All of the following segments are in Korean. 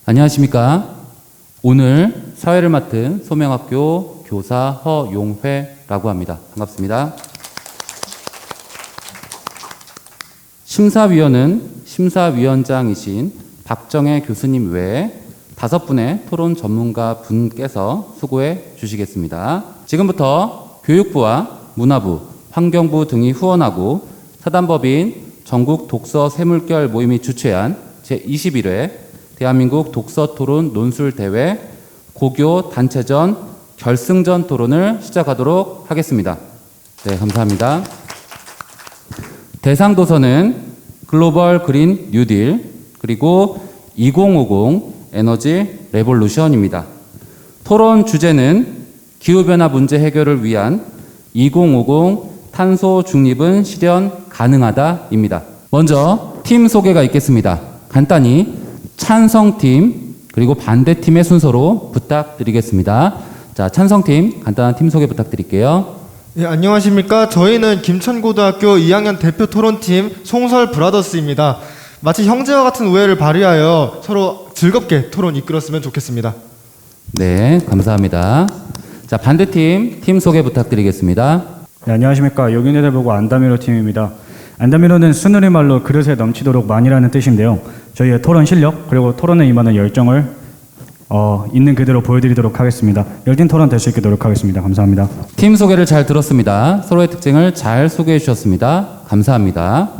안녕하십니까. 오늘 사회를 맡은 소명학교 교사 허용회라고 합니다. 반갑습니다. 심사위원은 심사위원장이신 박정혜 교수님 외에 5분의 토론 전문가 분께서 수고해 주시겠습니다. 지금부터 교육부와 문화부, 환경부 등이 후원하고 사단법인 전국 독서 새물결 모임이 주최한 제21회 대한민국 독서토론 논술대회 고교 단체전 결승전 토론을 시작하도록 하겠습니다. 네, 감사합니다. 대상 도서는 글로벌 그린 뉴딜 그리고 2050 에너지 레볼루션입니다. 토론 주제는 기후변화 문제 해결을 위한 2050 탄소 중립은 실현 가능하다입니다. 먼저 팀 소개가 있겠습니다. 간단히 찬성팀 그리고 반대팀의 순서로 부탁드리겠습니다. 자, 찬성팀 간단한 팀 소개 부탁드릴게요. 네, 안녕하십니까. 저희는 김천고등학교 2학년 대표 토론팀 송설 브라더스입니다. 마치 형제와 같은 우애를 발휘하여 서로 즐겁게 토론 이끌었으면 좋겠습니다. 네, 감사합니다. 자, 반대팀 팀 소개 부탁드리겠습니다. 네, 안녕하십니까. 여기내대보고 안다미로 팀입니다. 안다미로는 순우리말로 그릇에 넘치도록 많이라는 뜻인데요. 저희의 토론 실력 그리고 토론에 임하는 열정을 있는 그대로 보여드리도록 하겠습니다. 열띤 토론 될 수 있게 노력하겠습니다. 감사합니다. 팀 소개를 잘 들었습니다. 서로의 특징을 잘 소개해 주셨습니다. 감사합니다.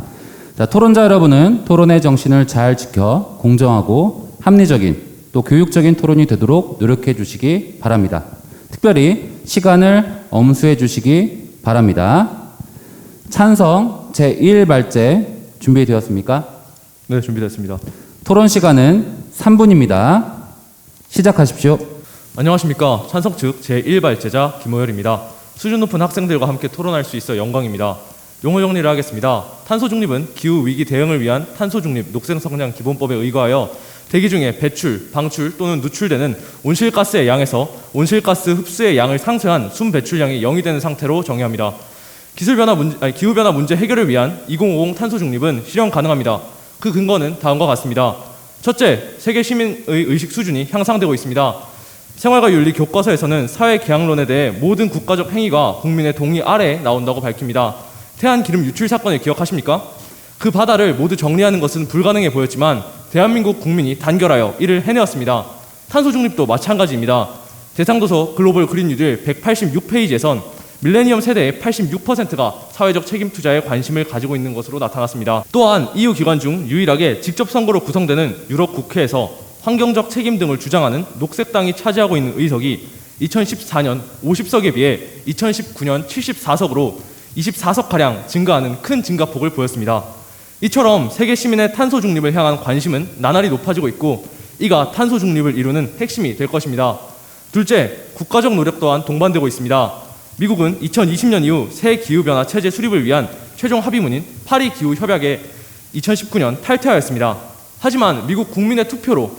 자, 토론자 여러분은 토론의 정신을 잘 지켜 공정하고 합리적인 또 교육적인 토론이 되도록 노력해 주시기 바랍니다. 특별히 시간을 엄수해 주시기 바랍니다. 찬성 제1발제 준비되었습니까? 네, 준비됐습니다. 토론 시간은 3분입니다. 시작하십시오. 안녕하십니까. 찬성 측 제1발제자 김호열입니다. 수준 높은 학생들과 함께 토론할 수 있어 영광입니다. 용어 정리를 하겠습니다. 탄소 중립은 기후 위기 대응을 위한 탄소 중립 녹색 성장 기본법에 의거하여 대기 중에 배출, 방출 또는 누출되는 온실가스의 양에서 온실가스 흡수의 양을 상쇄한 순 배출량이 0이 되는 상태로 정의합니다. 기후변화 문제 해결을 위한 2050 탄소 중립은 실현 가능합니다. 그 근거는 다음과 같습니다. 첫째, 세계 시민의 의식 수준이 향상되고 있습니다. 생활과 윤리 교과서에서는 사회 계약론에 대해 모든 국가적 행위가 국민의 동의 아래에 나온다고 밝힙니다. 태안 기름 유출 사건을 기억하십니까? 그 바다를 모두 정리하는 것은 불가능해 보였지만 대한민국 국민이 단결하여 이를 해내었습니다. 탄소 중립도 마찬가지입니다. 대상도서 글로벌 그린 뉴딜 186페이지에선 밀레니엄 세대의 86%가 사회적 책임 투자에 관심을 가지고 있는 것으로 나타났습니다. 또한 EU 기관 중 유일하게 직접 선거로 구성되는 유럽 국회에서 환경적 책임 등을 주장하는 녹색당이 차지하고 있는 의석이 2014년 50석에 비해 2019년 74석으로 24석가량 증가하는 큰 증가폭을 보였습니다. 이처럼 세계 시민의 탄소 중립을 향한 관심은 나날이 높아지고 있고 이가 탄소 중립을 이루는 핵심이 될 것입니다. 둘째, 국가적 노력 또한 동반되고 있습니다. 미국은 2020년 이후 새 기후변화 체제 수립을 위한 최종 합의문인 파리 기후협약에 2019년 탈퇴하였습니다. 하지만 미국 국민의 투표로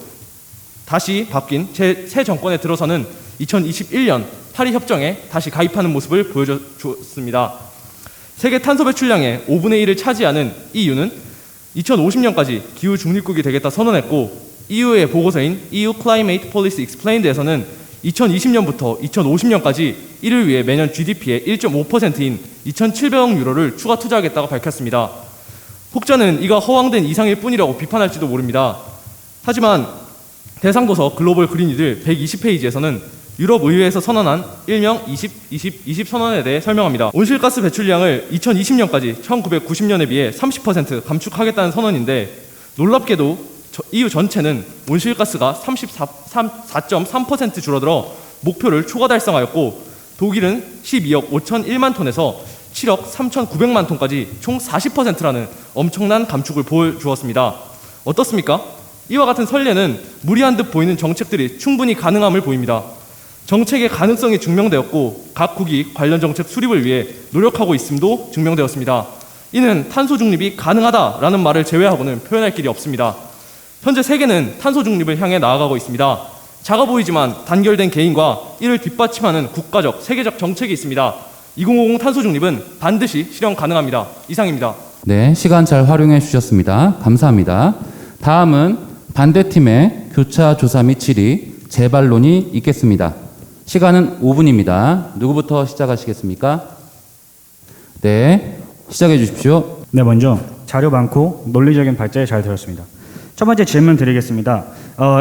다시 바뀐 새 정권에 들어서는 2021년 파리 협정에 다시 가입하는 모습을 보여줬습니다. 세계 탄소 배출량의 5분의 1을 차지하는 EU는 2050년까지 기후 중립국이 되겠다 선언했고 EU의 보고서인 EU Climate Policy Explained에서는 2020년부터 2050년까지 이를 위해 매년 GDP의 1.5%인 2,700억 유로를 추가 투자하겠다고 밝혔습니다. 혹자는 이가 허황된 이상일 뿐이라고 비판할지도 모릅니다. 하지만 대상도서 글로벌 그린 뉴딜 120페이지에서는 유럽 의회에서 선언한 일명 20-20-20 선언에 대해 설명합니다. 온실가스 배출량을 2020년까지 1990년에 비해 30% 감축하겠다는 선언인데 놀랍게도 EU 전체는 온실가스가 34.3% 줄어들어 목표를 초과 달성하였고 독일은 12억 5,001만 톤에서 7억 3,900만 톤까지 총 40%라는 엄청난 감축을 보여주었습니다. 어떻습니까? 이와 같은 선례는 무리한 듯 보이는 정책들이 충분히 가능함을 보입니다. 정책의 가능성이 증명되었고 각국이 관련 정책 수립을 위해 노력하고 있음도 증명되었습니다. 이는 탄소 중립이 가능하다라는 말을 제외하고는 표현할 길이 없습니다. 현재 세계는 탄소 중립을 향해 나아가고 있습니다. 작아 보이지만 단결된 개인과 이를 뒷받침하는 국가적, 세계적 정책이 있습니다. 2050 탄소 중립은 반드시 실현 가능합니다. 이상입니다. 네, 시간 잘 활용해 주셨습니다. 감사합니다. 다음은 반대팀의 교차 조사 및 질의, 재반론이 있겠습니다. 시간은 5분입니다. 누구부터 시작하시겠습니까? 네, 시작해 주십시오. 네, 먼저 자료 많고 논리적인 발제에 잘 들었습니다. 첫 번째 질문 드리겠습니다.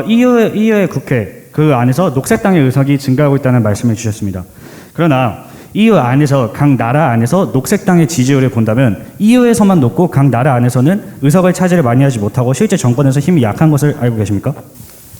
EU의 국회 그 안에서 녹색당의 의석이 증가하고 있다는 말씀을 주셨습니다. 그러나 EU 안에서 각 나라 안에서 녹색당의 지지율을 본다면 EU에서만 높고 각 나라 안에서는 의석을 차지를 많이 하지 못하고 실제 정권에서 힘이 약한 것을 알고 계십니까?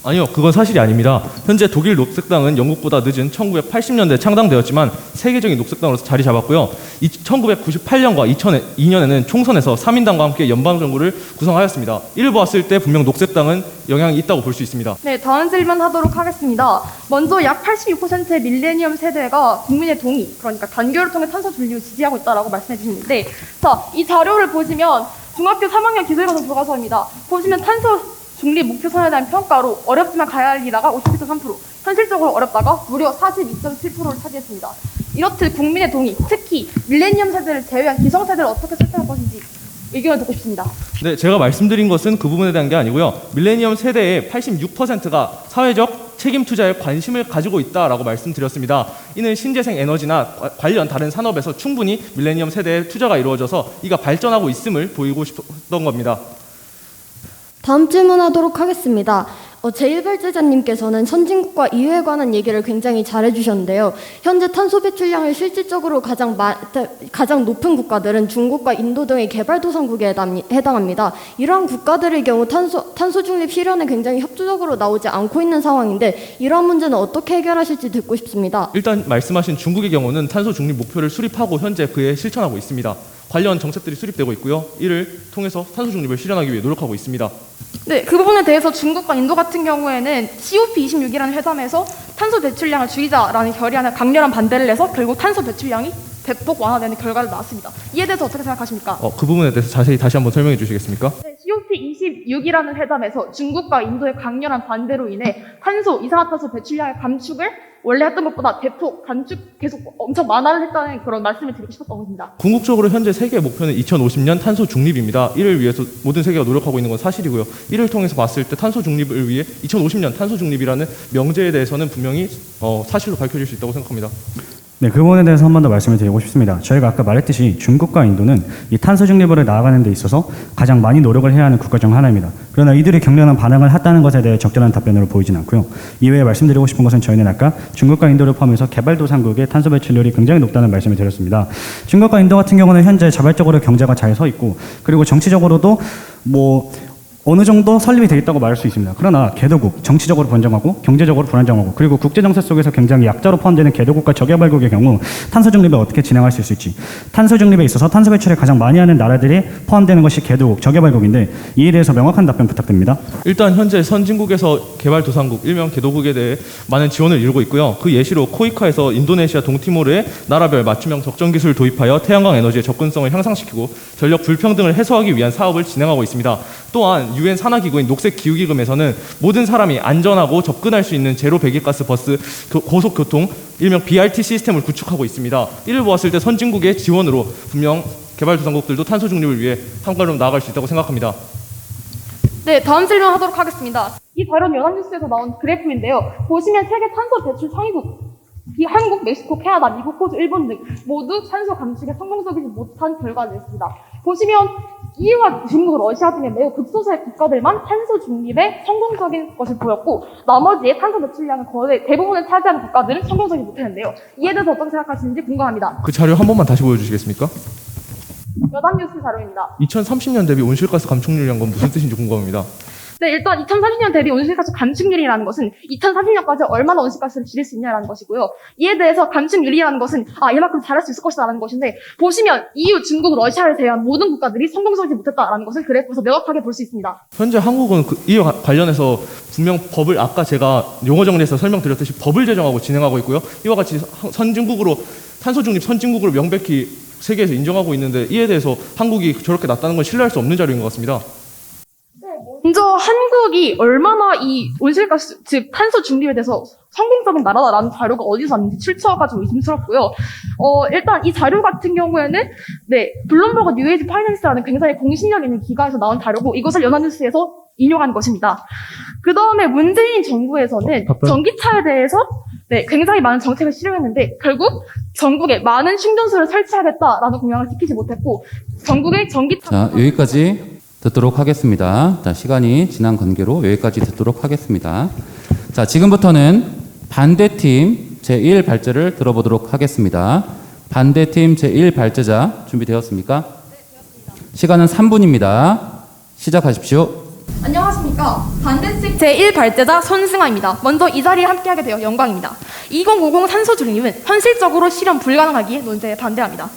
아니요, 그건 사실이 아닙니다. 현재 독일 녹색당은 영국보다 늦은 1980년대에 창당되었지만 세계적인 녹색당으로서 자리 잡았고요. 1998년과 2002년에는 총선에서 3인당과 함께 연방정부를 구성하였습니다. 이를 보았을 때 분명 녹색당은 영향이 있다고 볼 수 있습니다. 네, 다음 질문 하도록 하겠습니다. 먼저 약 86%의 밀레니엄 세대가 국민의 동의, 그러니까 단결을 통해 탄소 분리를 지지하고 있다고 말씀해 주셨는데, 자, 이 자료를 보시면 중학교 3학년 기술과정 교과서입니다. 보시면 탄소 중립 목표 선에 대한 평가로 어렵지만 가야 할 일화가 57.3%, 현실적으로 어렵다가 무려 42.7%를 차지했습니다. 이렇듯 국민의 동의, 특히 밀레니엄 세대를 제외한 기성세대를 어떻게 설정할 것인지 의견을 듣고 싶습니다. 네, 제가 말씀드린 것은 그 부분에 대한 게 아니고요. 밀레니엄 세대의 86%가 사회적 책임 투자에 관심을 가지고 있다라고 말씀드렸습니다. 이는 신재생 에너지나 관련 다른 산업에서 충분히 밀레니엄 세대의 투자가 이루어져서 이가 발전하고 있음을 보이고 싶었던 겁니다. 다음 질문하도록 하겠습니다. 제1발제자님께서는 선진국과 이유에 관한 얘기를 굉장히 잘해주셨는데요. 현재 탄소 배출량을 실질적으로 가장 높은 국가들은 중국과 인도 등의 개발도상국에 해당합니다. 이러한 국가들의 경우 탄소 중립 실현에 굉장히 협조적으로 나오지 않고 있는 상황인데 이러한 문제는 어떻게 해결하실지 듣고 싶습니다. 일단 말씀하신 중국의 경우는 탄소 중립 목표를 수립하고 현재 그에 실천하고 있습니다. 관련 정책들이 수립되고 있고요. 이를 통해서 탄소 중립을 실현하기 위해 노력하고 있습니다. 네, 그 부분에 대해서 중국과 인도 같은 경우에는 COP26이라는 회담에서 탄소 배출량을 줄이자라는 결의안에 강렬한 반대를 해서 결국 탄소 배출량이 대폭 완화되는 결과를 낳았습니다. 이에 대해서 어떻게 생각하십니까? 그 부분에 대해서 자세히 다시 한번 설명해 주시겠습니까? 네, COP26이라는 회담에서 중국과 인도의 강렬한 반대로 인해 이산화탄소 배출량의 감축을 원래 했던 것보다 대폭 계속 엄청 완화를 했다는 그런 말씀을 드리고 싶었던 겁니다. 궁극적으로 현재 세계의 목표는 2050년 탄소 중립입니다. 이를 위해서 모든 세계가 노력하고 있는 건 사실이고요. 이를 통해서 봤을 때 탄소 중립을 위해 2050년 탄소 중립이라는 명제에 대해서는 분명히 사실로 밝혀질 수 있다고 생각합니다. 네, 그 부분에 대해서 한 번 더 말씀을 드리고 싶습니다. 저희가 아까 말했듯이 중국과 인도는 이 탄소 중립으로 나아가는 데 있어서 가장 많이 노력을 해야 하는 국가 중 하나입니다. 그러나 이들이 격렬한 반응을 했다는 것에 대해 적절한 답변으로 보이진 않고요. 이외에 말씀드리고 싶은 것은 저희는 아까 중국과 인도를 포함해서 개발도상국의 탄소 배출률이 굉장히 높다는 말씀을 드렸습니다. 중국과 인도 같은 경우는 현재 자발적으로 경제가 잘 서 있고 그리고 정치적으로도 어느 정도 설립이 되어 있다고 말할 수 있습니다. 그러나 개도국, 정치적으로 번정하고 경제적으로 불안정하고 그리고 국제정세 속에서 굉장히 약자로 포함되는 개도국과 저개발국의 경우 탄소 중립을 어떻게 진행할 수 있을지, 탄소 중립에 있어서 탄소 배출을 가장 많이 하는 나라들이 포함되는 것이 개도국, 저개발국인데 이에 대해서 명확한 답변 부탁드립니다. 일단 현재 선진국에서 개발도상국, 일명 개도국에 대해 많은 지원을 이루고 있고요. 그 예시로 코이카에서 인도네시아 동티모르에 나라별 맞춤형 적정 기술을 도입하여 태양광 에너지의 접근성을 향상시키고 전력 불평등을 해소하기 위한 사업을 진행하고 있습니다. 또한 UN 산하기구인 녹색기후기금에서는 모든 사람이 안전하고 접근할 수 있는 제로 배기가스 버스 고속교통, 일명 BRT 시스템을 구축하고 있습니다. 이를 보았을 때 선진국의 지원으로 분명 개발도상국들도 탄소 중립을 위해 한 걸음 나아갈 수 있다고 생각합니다. 네, 다음 질문 하도록 하겠습니다. 이 자료는 연합뉴스에서 나온 그래프인데요. 보시면 세계 탄소 배출 상위국, 한국, 멕시코, 캐나다, 미국, 호주, 일본 등 모두 탄소 감축에 성공적이지 못한 결과를 냈습니다. 보시면 EU와 중국, 러시아 등의 매우 극소수의 국가들만 탄소 중립에 성공적인 것을 보였고 나머지의 탄소 배출량을 거의 대부분을 차지하는 국가들은 성공적이지 못했는데요. 이에 대해서 어떻게 생각하시는지 궁금합니다. 그 자료 한 번만 다시 보여주시겠습니까? 연합뉴스 자료입니다. 2030년 대비 온실가스 감축률이란 건 무슨 뜻인지 궁금합니다. 네, 일단 2030년 대비 온실가스 감축률이라는 것은 2030년까지 얼마나 온실가스를 줄일 수 있냐라는 것이고요. 이에 대해서 감축률이라는 것은 이만큼 잘할 수 있을 것이라는 것인데 보시면 EU, 중국, 러시아를 제외한 모든 국가들이 성공적이지 못했다라는 것을 그래프에서 명확하게 볼 수 있습니다. 현재 한국은 이와 관련해서 분명 법을 아까 제가 용어 정리해서 설명드렸듯이 법을 제정하고 진행하고 있고요. 이와 같이 탄소 중립 선진국으로 명백히 세계에서 인정하고 있는데 이에 대해서 한국이 저렇게 낮다는 건 신뢰할 수 없는 자료인 것 같습니다. 먼저 한국이 얼마나 이 온실가스, 즉 탄소 중립에 대해서 성공적인 나라다라는 자료가 어디서 왔는지 출처가 좀 의심스럽고요. 일단 이 자료 같은 경우에는 블룸버그 뉴에이지 파이낸스라는 굉장히 공신력 있는 기관에서 나온 자료고 이것을 연합뉴스에서 인용한 것입니다. 그 다음에 문재인 정부에서는 전기차에 대해서 굉장히 많은 정책을 실행했는데 결국 전국에 많은 충전소를 설치하겠다라는 공약을 지키지 못했고 전국의 전기차 자, 여기까지 듣도록 하겠습니다. 자, 시간이 지난 관계로 여기까지 듣도록 하겠습니다. 자, 지금부터는 반대팀 제1발제를 들어보도록 하겠습니다. 반대팀 제1발제자 준비되었습니까? 네, 되었습니다. 시간은 3분입니다. 시작하십시오. 안녕하십니까. 반대측 제1발제자 손승아입니다. 먼저 이 자리에 함께하게 되어 영광입니다. 2050 탄소 중립은 현실적으로 실현 불가능하기에 논제에 반대합니다.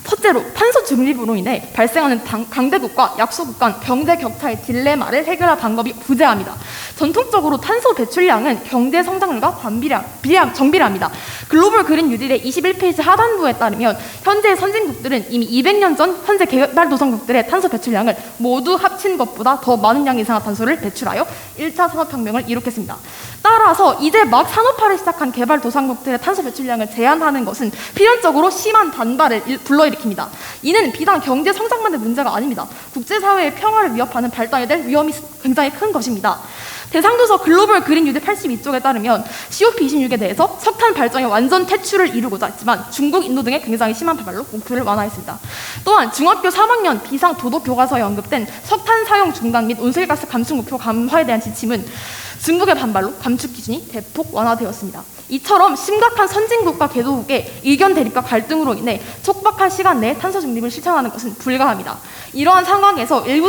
첫째로 탄소 중립으로 인해 발생하는 강대국과 약소국 간 경제 격차의 딜레마를 해결할 방법이 부재합니다. 전통적으로 탄소 배출량은 경제 성장률과 정비례합니다. 글로벌 그린 뉴딜의 21페이지 하단부에 따르면 현재 선진국들은 이미 200년 전 현재 개발도상국들의 탄소 배출량을 모두 합친 것보다 더 많은 양 이상의 탄소를 배출하여 1차 산업혁명을 이룩했습니다. 따라서 이제 막 산업화를 시작한 개발도상국들의 탄소 배출량을 제한하는 것은 필연적으로 심한 반발을 불러일으킵니다. 이는 비단 경제 성장만의 문제가 아닙니다. 국제사회의 평화를 위협하는 발단이 될 위험이 굉장히 큰 것입니다. 대상도서 글로벌 그린 뉴딜 82쪽에 따르면 COP26에 대해서 석탄 발전의 완전 퇴출을 이루고자 했지만 중국, 인도 등의 굉장히 심한 반발로 목표를 완화했습니다. 또한 중학교 3학년 비상 도덕 교과서에 언급된 석탄 사용 중단 및 온실가스 감축 목표 감화에 대한 지침은 중국의 반발로 감축 기준이 대폭 완화되었습니다. 이처럼 심각한 선진국과 개도국의 의견 대립과 갈등으로 인해 촉박한 시간 내에 탄소 중립을 실천하는 것은 불가합니다. 이러한 상황에서 일부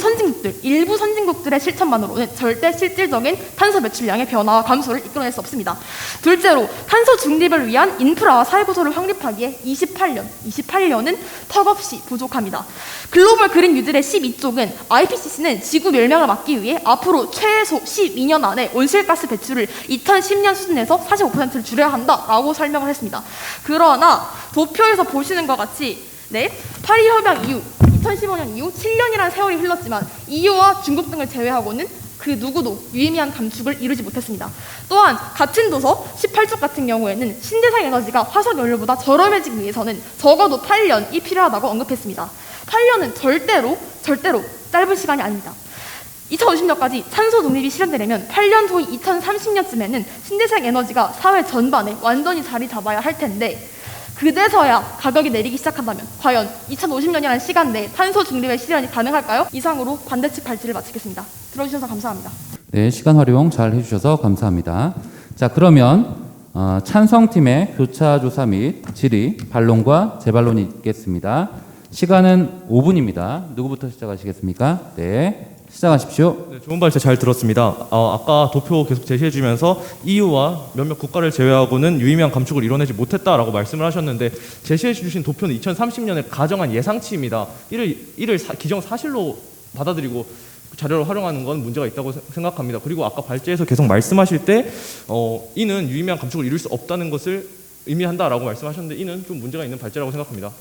선진국들의 실천만으로는 절대 실질적인 탄소 배출량의 변화와 감소를 이끌어낼 수 없습니다. 둘째로 탄소 중립을 위한 인프라와 사회구조를 확립하기에 28년은 턱없이 부족합니다. 글로벌 그린 뉴딜의 12쪽은 IPCC는 지구 멸망을 막기 위해 앞으로 최소 12년 안에 온실가스 배출을 2010년 수준에서 45%를 줄여야 한다라고 설명을 했습니다. 그러나 도표에서 보시는 것 같이 파리 협약 이후 2015년 이후 7년이라는 세월이 흘렀지만 EU와 중국 등을 제외하고는 그 누구도 유의미한 감축을 이루지 못했습니다. 또한 같은 도서 18쪽 같은 경우에는 신재생 에너지가 화석 연료보다 저렴해지기 위해서는 적어도 8년이 필요하다고 언급했습니다. 8년은 절대로 짧은 시간이 아닙니다. 2050년까지 탄소 독립이 실현되려면 8년 후인 2030년쯤에는 신재생 에너지가 사회 전반에 완전히 자리 잡아야 할 텐데 그제서야 가격이 내리기 시작한다면 과연 2050년이라는 시간 내에 탄소 중립의 실현이 가능할까요? 이상으로 반대측 발제를 마치겠습니다. 들어주셔서 감사합니다. 네, 시간 활용 잘 해주셔서 감사합니다. 자, 그러면 찬성팀의 교차 조사 및 질의, 반론과 재반론이 있겠습니다. 시간은 5분입니다. 누구부터 시작하시겠습니까? 네. 시작하십시오. 네, 좋은 발제 잘 들었습니다. 아까 도표 계속 제시해주면서 EU와 몇몇 국가를 제외하고는 유의미한 감축을 이뤄내지 못했다라고 말씀을 하셨는데 제시해주신 도표는 2030년에 가정한 예상치입니다. 이를 기정사실로 받아들이고 자료를 활용하는 건 문제가 있다고 생각합니다. 그리고 아까 발제에서 계속 말씀하실 때 이는 유의미한 감축을 이룰 수 없다는 것을 의미한다라고 말씀하셨는데 이는 좀 문제가 있는 발제라고 생각합니다.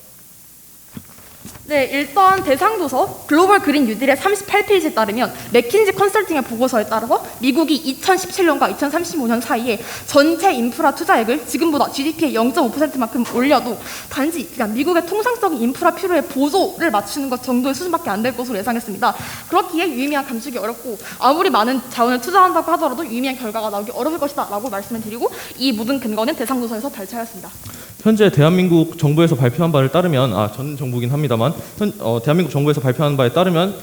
네, 일단 대상도서 글로벌 그린 뉴딜의 38페이지에 따르면 맥킨지 컨설팅의 보고서에 따라서 미국이 2017년과 2035년 사이에 전체 인프라 투자액을 지금보다 GDP의 0.5%만큼 올려도 단지 그냥 미국의 통상적인 인프라 필요에 보조를 맞추는 것 정도의 수준밖에 안 될 것으로 예상했습니다. 그렇기에 유의미한 감축이 어렵고 아무리 많은 자원을 투자한다고 하더라도 유의미한 결과가 나오기 어려울 것이다 라고 말씀을 드리고 이 모든 근거는 대상도서에서 발췌하였습니다. 현재 대한민국 정부에서 발표한 바를 따르면 전 정부긴 합니다만 대한민국 정부에서 발표한 바에 따르면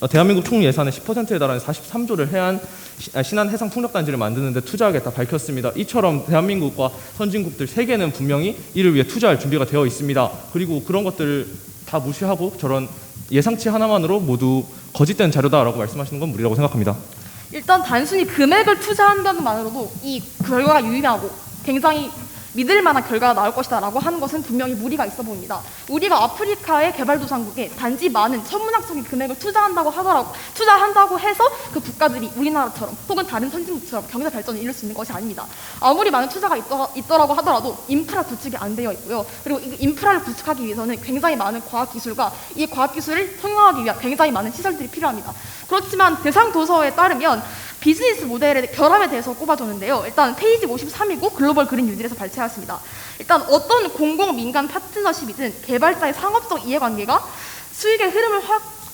대한민국 총 예산의 10%에 달하는 43조를 신한 해상 풍력단지를 만드는 데 투자하겠다 밝혔습니다. 이처럼 대한민국과 선진국들 세계는 분명히 이를 위해 투자할 준비가 되어 있습니다. 그리고 그런 것들을 다 무시하고 저런 예상치 하나만으로 모두 거짓된 자료다라고 말씀하시는 건 무리라고 생각합니다. 일단 단순히 금액을 투자한다는 것만으로도 이 결과가 유의미하고 굉장히 믿을 만한 결과가 나올 것이다 라고 하는 것은 분명히 무리가 있어 보입니다. 우리가 아프리카의 개발도상국에 단지 많은 천문학적인 금액을 투자한다고 해서 그 국가들이 우리나라처럼 혹은 다른 선진국처럼 경제 발전을 이룰 수 있는 것이 아닙니다. 아무리 많은 투자가 있더라고 하더라도 인프라 구축이 안 되어 있고요. 그리고 이 인프라를 구축하기 위해서는 굉장히 많은 과학기술과 이 과학기술을 통용하기 위한 굉장히 많은 시설들이 필요합니다. 그렇지만 대상 도서에 따르면 비즈니스 모델의 결함에 대해서 꼽아줬는데요. 일단 페이지 53이고 글로벌 그린 뉴딜에서 발췌하였습니다. 일단 어떤 공공 민간 파트너십이든 개발자의 상업적 이해관계가 수익의 흐름을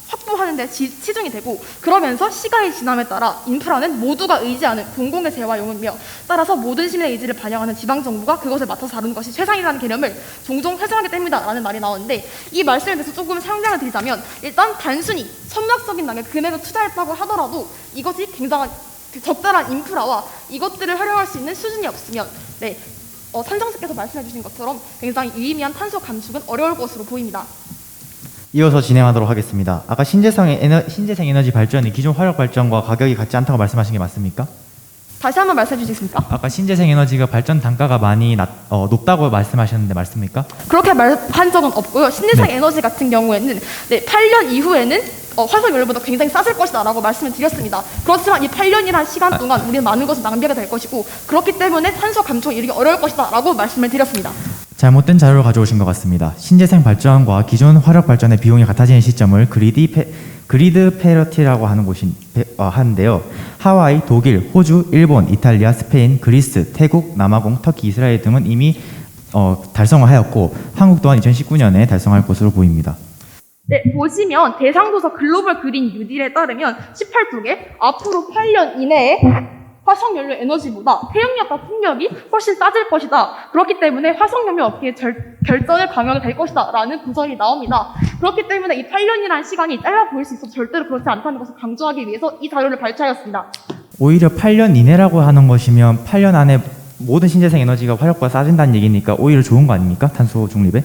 확보할 확보하는 데 치중이 되고, 그러면서 시간이 지남에 따라 인프라는 모두가 의지하는 공공의 재활용이며, 따라서 모든 시민의 의지를 반영하는 지방정부가 그것을 맡아서 다루는 것이 최상이라는 개념을 종종 회상하게 됩니다라는 말이 나오는데, 이 말씀에 대해서 조금 상장을 드리자면, 일단 단순히 천문학적인 낭에 금액을 투자했다고 하더라도 이것이 굉장한 적절한 인프라와 이것들을 활용할 수 있는 수준이 없으면 선장님께서 말씀해 주신 것처럼 굉장히 유의미한 탄소 감축은 어려울 것으로 보입니다. 이어서 진행하도록 하겠습니다. 아까 신재생 에너지 발전이 기존 화력 발전과 가격이 같지 않다고 말씀하신 게 맞습니까? 다시 한번 말씀해 주시겠습니까? 아까 신재생 에너지가 발전 단가가 많이 높다고 말씀하셨는데 맞습니까? 그렇게 말한 적은 없고요. 신재생 에너지 같은 경우에는 8년 이후에는 화석연료보다 굉장히 싸질 것이다 라고 말씀을 드렸습니다. 그렇지만 이 8년이라는 시간 동안 우리는 많은 것을 낭비하게 될 것이고, 그렇기 때문에 탄소 감축에 이르기 어려울 것이다 라고 말씀을 드렸습니다. 잘못된 자료를 가져오신 것 같습니다. 신재생 발전과 기존 화력 발전의 비용이 같아지는 시점을 그리드 페러티라고 하는 곳이 하는데요. 하와이, 독일, 호주, 일본, 이탈리아, 스페인, 그리스, 태국, 남아공, 터키, 이스라엘 등은 이미 달성을 하였고, 한국 또한 2019년에 달성할 것으로 보입니다. 네, 보시면 대상도서 글로벌 그린 뉴딜에 따르면 18쪽에 앞으로 8년 이내에 화석연료 에너지보다 태양력과 풍력이 훨씬 싸질 것이다. 그렇기 때문에 화석연료 업계의 결전을 강하게 될 것이다 라는 구설이 나옵니다. 그렇기 때문에 이 8년이라는 시간이 짧아 보일 수 있어도 절대로 그렇지 않다는 것을 강조하기 위해서 이 자료를 발췌하였습니다. 오히려 8년 이내라고 하는 것이면 8년 안에 모든 신재생 에너지가 화력보다 싸진다는 얘기니까 오히려 좋은 거 아닙니까? 탄소 중립에?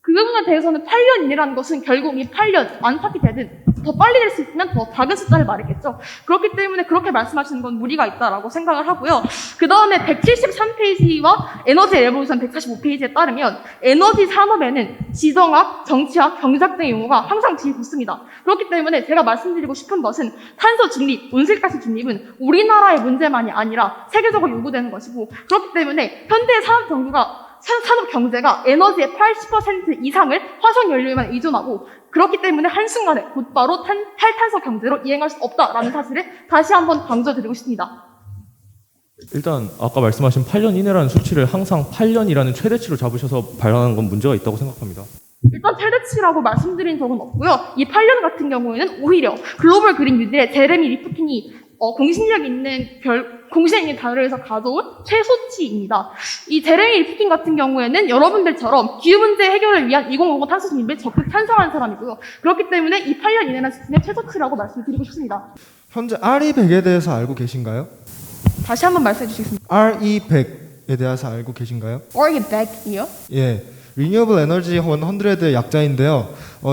그 부분에 대해서는 8년 이내라는 것은 결국 이 8년 안팎이 되든 더 빨리 될 수 있으면 더 작은 숫자를 말했겠죠. 그렇기 때문에 그렇게 말씀하시는 건 무리가 있다라고 생각을 하고요. 그 다음에 173페이지와 에너지 레볼루션 145페이지에 따르면 에너지 산업에는 지정학, 정치학, 경제학 등의 용어가 항상 제일 붙습니다. 그렇기 때문에 제가 말씀드리고 싶은 것은 탄소 중립, 온실가스 중립은 우리나라의 문제만이 아니라 세계적으로 요구되는 것이고, 그렇기 때문에 현대 산업 경제가 에너지의 80% 이상을 화석연료에만 의존하고, 그렇기 때문에 한순간에 곧바로 탈탄소 경제로 이행할 수 없다라는 사실을 다시 한번 강조드리고 싶습니다. 일단 아까 말씀하신 8년 이내라는 수치를 항상 8년이라는 최대치로 잡으셔서 발언하는 건 문제가 있다고 생각합니다. 일단 최대치라고 말씀드린 적은 없고요. 이 8년 같은 경우에는 오히려 글로벌 그린 뉴딜의 제레미 리프킨이 공신력 있는 자료에서 가져온 최소치입니다. 이 제레미 리프킨 같은 경우에는 여러분들처럼 기후 문제 해결을 위한 2050 탄소 중립에 적극 찬성하는 사람이고요. 그렇기 때문에 이 8년 이내는 수준의 최소치라고 말씀드리고 싶습니다. 현재 RE100에 대해서 알고 계신가요? 다시 한번 말씀해 주시겠습니까? RE100에 대해서 알고 계신가요? RE100이요? 예, Renewable Energy 100의 약자인데요.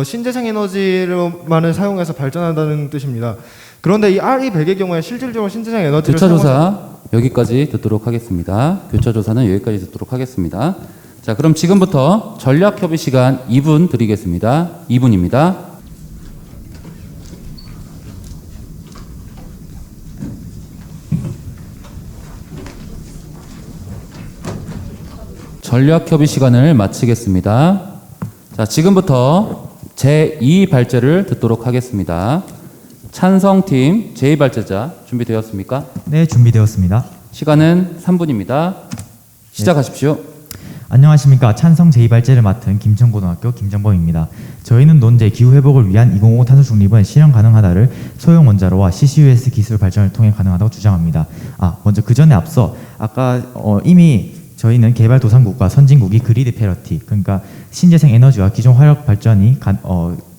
신재생 에너지로만을 사용해서 발전한다는 뜻입니다. 그런데 이 RE100의 경우에 실질적으로 신재생 에너지를 교차조사 여기까지 듣도록 하겠습니다. 교차조사는 여기까지 듣도록 하겠습니다. 자, 그럼 지금부터 전략협의 시간 2분 드리겠습니다. 2분입니다. 전략협의 시간을 마치겠습니다. 자, 지금부터 제2 발제를 듣도록 하겠습니다. 찬성팀 제2발제자 준비되었습니까? 네, 준비되었습니다. 시간은 3분입니다. 시작하십시오. 안녕하십니까. 찬성 제2발제를 맡은 김천고등학교 김정범입니다. 저희는 논제 기후회복을 위한 2050 탄소 중립은 실현 가능하다를 소형 원자로와 CCUS 기술 발전을 통해 가능하다고 주장합니다. 먼저 그 전에 앞서 아까 이미 저희는 개발도상국과 선진국이 그리드 패러티, 그러니까 신재생 에너지와 기존 화력 발전이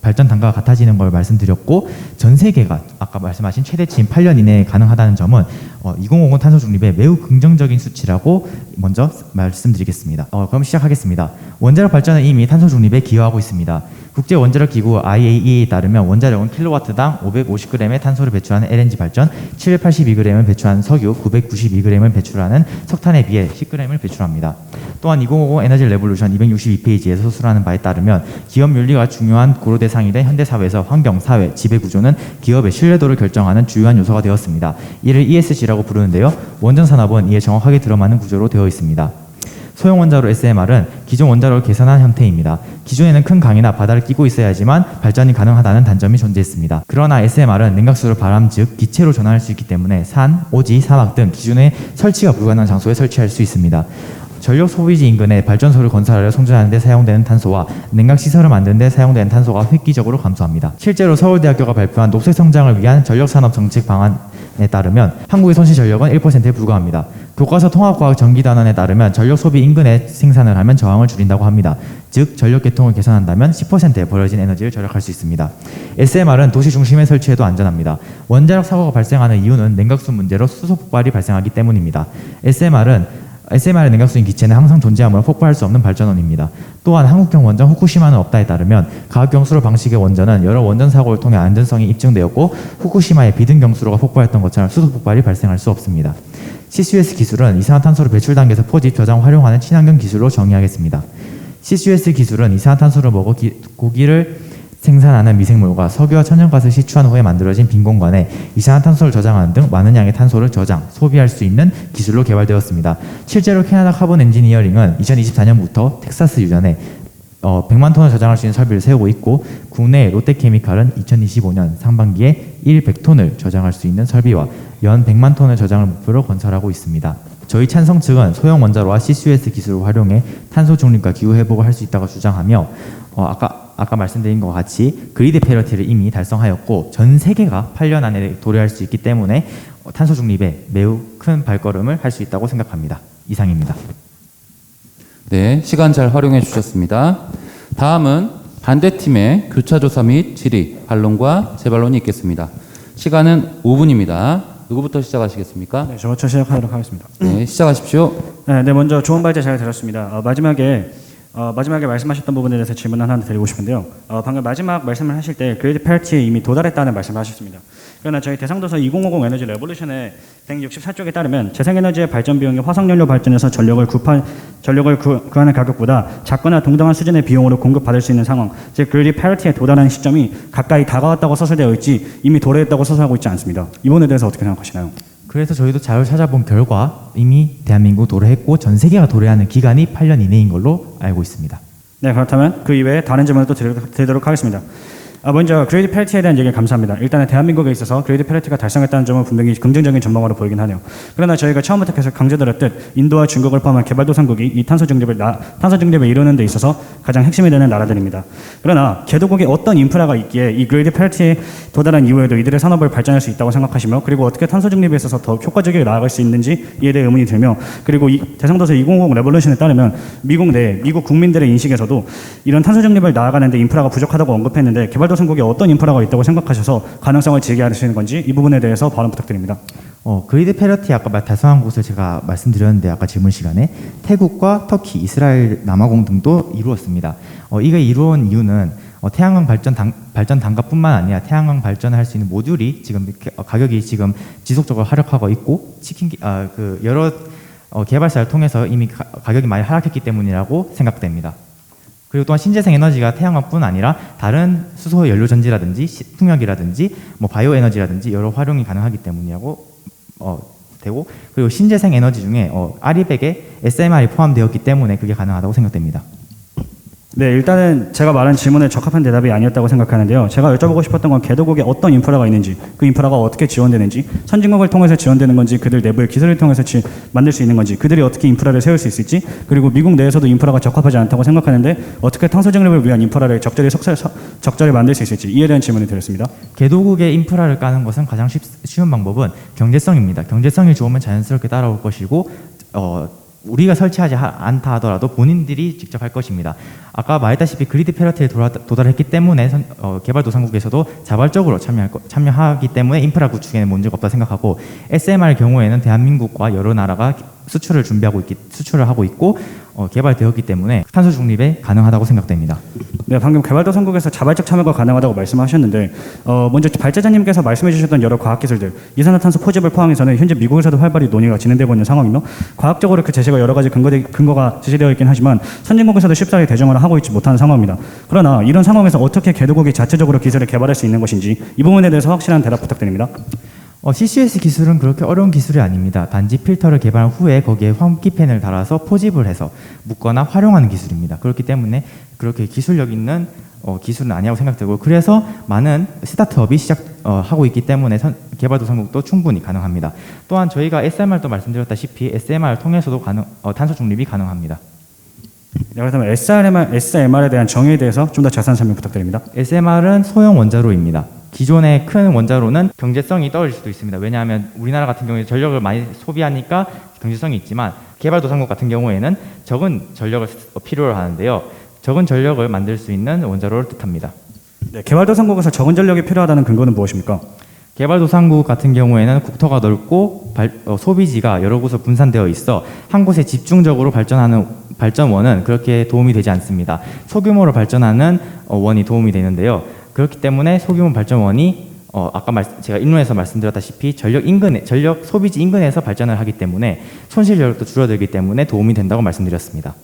발전 단가가 같아지는 걸 말씀드렸고, 전 세계가 아까 말씀하신 최대치인 8년 이내에 가능하다는 점은 2050 탄소 중립의 매우 긍정적인 수치라고 먼저 말씀드리겠습니다. 그럼 시작하겠습니다. 원자력 발전은 이미 탄소 중립에 기여하고 있습니다. 국제 원자력 기구 IAEA에 따르면 원자력은 킬로와트당 550g의 탄소를 배출하는 LNG 발전, 782g을 배출하는 석유, 992g을 배출하는 석탄에 비해 10g을 배출합니다. 또한 2050 에너지 레볼루션 262페이지에서 서술하는 바에 따르면 기업 윤리가 중요한 고려 대상이 된 현대 사회에서 환경, 사회, 지배 구조는 기업의 신뢰도를 결정하는 주요한 요소가 되었습니다. 이를 ESG라고 부르는데요. 원전 산업은 이에 정확하게 들어맞는 구조로 되어 있습니다. 소형 원자로 SMR은 기존 원자로를 개선한 형태입니다. 기존에는 큰 강이나 바다를 끼고 있어야지만 발전이 가능하다는 단점이 존재했습니다. 그러나 SMR은 냉각수를 바람, 즉 기체로 전환할 수 있기 때문에 산, 오지, 사막 등 기존에 설치가 불가능한 장소에 설치할 수 있습니다. 전력 소비지 인근에 발전소를 건설하려 성전하는 데 사용되는 탄소와 냉각 시설을 만드는 데 사용되는 탄소가 획기적으로 감소합니다. 실제로 서울대학교가 발표한 녹색 성장을 위한 전력산업 정책 방안에 따르면 한국의 손실 전력은 1%에 불과합니다. 교과서 통합과학전기단원에 따르면 전력 소비 인근에 생산을 하면 저항을 줄인다고 합니다. 즉 전력 계통을 개선한다면 10%의 버려진 에너지를 절약할 수 있습니다. SMR은 도시 중심에 설치해도 안전합니다. 원자력 사고가 발생하는 이유는 냉각수 문제로 수소 폭발이 발생하기 때문입니다. SMR의 냉각수인 기체는 항상 존재하므로 폭발할 수 없는 발전원입니다. 또한 한국형 원전 후쿠시마는 없다에 따르면 가학경수로 방식의 원전은 여러 원전 사고를 통해 안전성이 입증되었고 후쿠시마의 비등경수로가 폭발했던 것처럼 수소 폭발이 발생할 수 없습니다. CCUS 기술은 이산화탄소를 배출 단계에서 포집, 저장, 활용하는 친환경 기술로 정의하겠습니다. CCUS 기술은 이산화탄소를 먹어 고기를 생산하는 미생물과 석유와 천연가스를 시추한 후에 만들어진 빈 공간에 이산화탄소를 저장하는 등 많은 양의 탄소를 저장, 소비할 수 있는 기술로 개발되었습니다. 실제로 캐나다 카본 엔지니어링은 2024년부터 텍사스 유전에 100만 톤을 저장할 수 있는 설비를 세우고 있고 국내 롯데케미칼은 2025년 상반기에 100톤을 저장할 수 있는 설비와 연 100만 톤을 저장을 목표로 건설하고 있습니다. 저희 찬성 측은 소형 원자로와 CCUS 기술을 활용해 탄소 중립과 기후 회복을 할 수 있다고 주장하며 아까 말씀드린 것 같이 그리드 페러티를 이미 달성하였고 전 세계가 8년 안에 도래할 수 있기 때문에 탄소 중립에 매우 큰 발걸음을 할 수 있다고 생각합니다. 이상입니다. 네, 시간 잘 활용해 주셨습니다. 다음은 반대팀의 교차조사 및 질의, 반론과 재반론이 있겠습니다. 시간은 5분입니다. 누구부터 시작하시겠습니까? 네, 저부터 시작하도록 하겠습니다. 네, 시작하십시오. 네, 먼저 좋은 발제 잘 들었습니다. 마지막에 말씀하셨던 부분에 대해서 질문 하나 드리고 싶은데요. 방금 마지막 말씀을 하실 때 그리드 페러티에 이미 도달했다는 말씀을 하셨습니다. 그러나 저희 대상도서 2050 에너지 레볼루션의 164쪽에 따르면 재생에너지의 발전 비용이 화석연료 발전에서 전력을 구하는 가격보다 작거나 동등한 수준의 비용으로 공급받을 수 있는 상황, 즉 그리드 페러티에 도달하는 시점이 가까이 다가왔다고 서술되어 있지 이미 도래했다고 서술하고 있지 않습니다. 이 부분에 대해서 어떻게 생각하시나요? 그래서 저희도 자료를 찾아본 결과 이미 대한민국 도래했고 전 세계가 도래하는 기간이 8년 이내인 걸로 알고 있습니다. 네, 그렇다면 그 이외에 다른 질문을 또 드리도록 하겠습니다. 먼저 그레이드 페러티에 대한 얘기 감사합니다. 일단은 대한민국에 있어서 그레이드 페러티가 달성했다는 점은 분명히 긍정적인 전망으로 보이긴 하네요. 그러나 저희가 처음부터 계속 강조드렸듯 인도와 중국을 포함한 개발도상국이 이 탄소 중립을 이루는 데 있어서 가장 핵심이 되는 나라들입니다. 그러나 개도국에 어떤 인프라가 있기에 이 그레이드 페러티에 도달한 이후에도 이들의 산업을 발전할 수 있다고 생각하시며 그리고 어떻게 탄소 중립에 있어서 더 효과적이게 나아갈 수 있는지 이에 대해 의문이 들며 그리고 이 대상도서 2050 레볼루션에 따르면 미국 국민들의 인식에서도 이런 탄소 중립을 나아가는 데 인프라가 부족하다고 언급했는데 개발도상국에 어떤 인프라가 있다고 생각하셔서 가능성을 제기하시는 건지 이 부분에 대해서 발언 부탁드립니다. 그리드 페러티 아까 달성한 곳을 제가 말씀드렸는데 아까 질문 시간에 태국과 터키, 이스라엘, 남아공 등도 이루었습니다. 이게 이루어온 이유는 태양광 발전 단가뿐만 아니라 태양광 발전을 할 수 있는 모듈이 지금 가격이 지금 지속적으로 하락하고 있고 여러 개발사를 통해서 이미 가격이 많이 하락했기 때문이라고 생각됩니다. 그리고 또한 신재생 에너지가 태양광뿐 아니라 다른 수소 연료 전지라든지 풍력이라든지 바이오 에너지라든지 여러 활용이 가능하기 때문이라고 되고 그리고 신재생 에너지 중에 아리백에 SMR이 포함되었기 때문에 그게 가능하다고 생각됩니다. 네, 일단은 제가 말한 질문에 적합한 대답이 아니었다고 생각하는데요. 제가 여쭤보고 싶었던 건 개도국에 어떤 인프라가 있는지, 그 인프라가 어떻게 지원되는지, 선진국을 통해서 지원되는 건지, 그들 내부의 기술을 통해서 만들 수 있는 건지, 그들이 어떻게 인프라를 세울 수 있을지, 그리고 미국 내에서도 인프라가 적합하지 않다고 생각하는데 어떻게 탄소 중립을 위한 인프라를 적절히 만들 수 있을지 이에 대한 질문을 드렸습니다. 개도국의 인프라를 까는 것은 가장 쉬운 방법은 경제성입니다. 경제성이 좋으면 자연스럽게 따라올 것이고 우리가 설치하지 않다 하더라도 본인들이 직접 할 것입니다. 아까 말했다시피 그리드 페러티에 도달했기 때문에 개발도상국에서도 자발적으로 참여하기 때문에 인프라 구축에는 문제가 없다 생각하고 SMR 경우에는 대한민국과 여러 나라가 수출을 하고 있고 개발되었기 때문에 탄소 중립에 가능하다고 생각됩니다. 네, 방금 개발도상국에서 자발적 참여가 가능하다고 말씀하셨는데 먼저 발제자님께서 말씀해 주셨던 여러 과학기술들 이산화탄소 포집을 포함해서는 현재 미국에서도 활발히 논의가 진행되고 있는 상황이며 과학적으로 그 제시가 여러 가지 근거가 제시되어 있긴 하지만 선진국에서도 쉽사리 대중화를 하고 있지 못하는 상황입니다. 그러나 이런 상황에서 어떻게 개도국이 자체적으로 기술을 개발할 수 있는 것인지 이 부분에 대해서 확실한 대답 부탁드립니다. CCUS 기술은 그렇게 어려운 기술이 아닙니다. 단지 필터를 개발한 후에 거기에 환기팬을 달아서 포집을 해서 묶거나 활용하는 기술입니다. 그렇기 때문에 그렇게 기술력 있는 기술은 아니라고 생각되고 그래서 많은 스타트업이 시작하고 있기 때문에 개발도상국도 충분히 가능합니다. 또한 저희가 SMR도 말씀드렸다시피 SMR 통해서도 탄소 중립이 가능합니다. 네, 그렇다면 SMR에 대한 정의에 대해서 좀 더 자세한 설명 부탁드립니다. SMR은 소형 원자로입니다. 기존의 큰 원자로는 경제성이 떨어질 수도 있습니다. 왜냐하면 우리나라 같은 경우에 전력을 많이 소비하니까 경제성이 있지만 개발도상국 같은 경우에는 적은 전력을 필요로 하는데요. 적은 전력을 만들 수 있는 원자로를 뜻합니다. 네, 개발도상국에서 적은 전력이 필요하다는 근거는 무엇입니까? 개발도상국 같은 경우에는 국토가 넓고 소비지가 여러 곳에 분산되어 있어 한 곳에 집중적으로 발전하는 발전원은 그렇게 도움이 되지 않습니다. 소규모로 발전하는 원이 도움이 되는데요. 그렇기 때문에 소규모 발전원이 아까 제가 인론에서 말씀드렸다시피 전력 소비지 인근에서 발전을 하기 때문에 손실력도 줄어들기 때문에 도움이 된다고 말씀드렸습니다.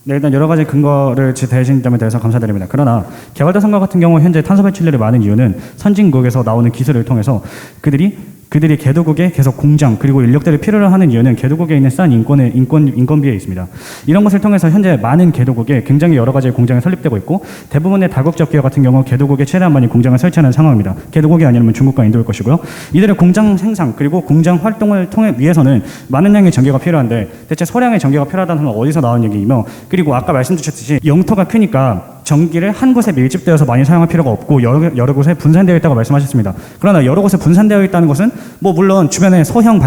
네, 일단 여러 가지 근거를 대신 점에 대해서 감사드립니다. 그러나 개발도상국 같은 경우 현재 탄소 배출률이 많은 이유는 선진국에서 나오는 기술을 통해서 그들이 개도국에 계속 공장 그리고 인력들을 필요로 하는 이유는 개도국에 있는 싼 인건비에 있습니다. 이런 것을 통해서 현재 많은 개도국에 굉장히 여러 가지의 공장이 설립되고 있고 대부분의 다국적 기업 같은 경우 개도국에 최대한 많이 공장을 설치하는 상황입니다. 개도국이 아니면 중국과 인도일 것이고요. 이들의 공장 생산 그리고 공장 활동을 위해서는 많은 양의 전기가 필요한데 대체 소량의 전기가 필요하다는 건 어디서 나온 얘기이며 그리고 아까 말씀드렸듯이 영토가 크니까 전기를 한 곳에 밀집되어서 많이 사용할 필요가 없고 여러 곳에 분산되어 있다고 말씀하셨습니다. 그러나 여러 곳에 분산되어 있다는 것은 물론 주변에 소형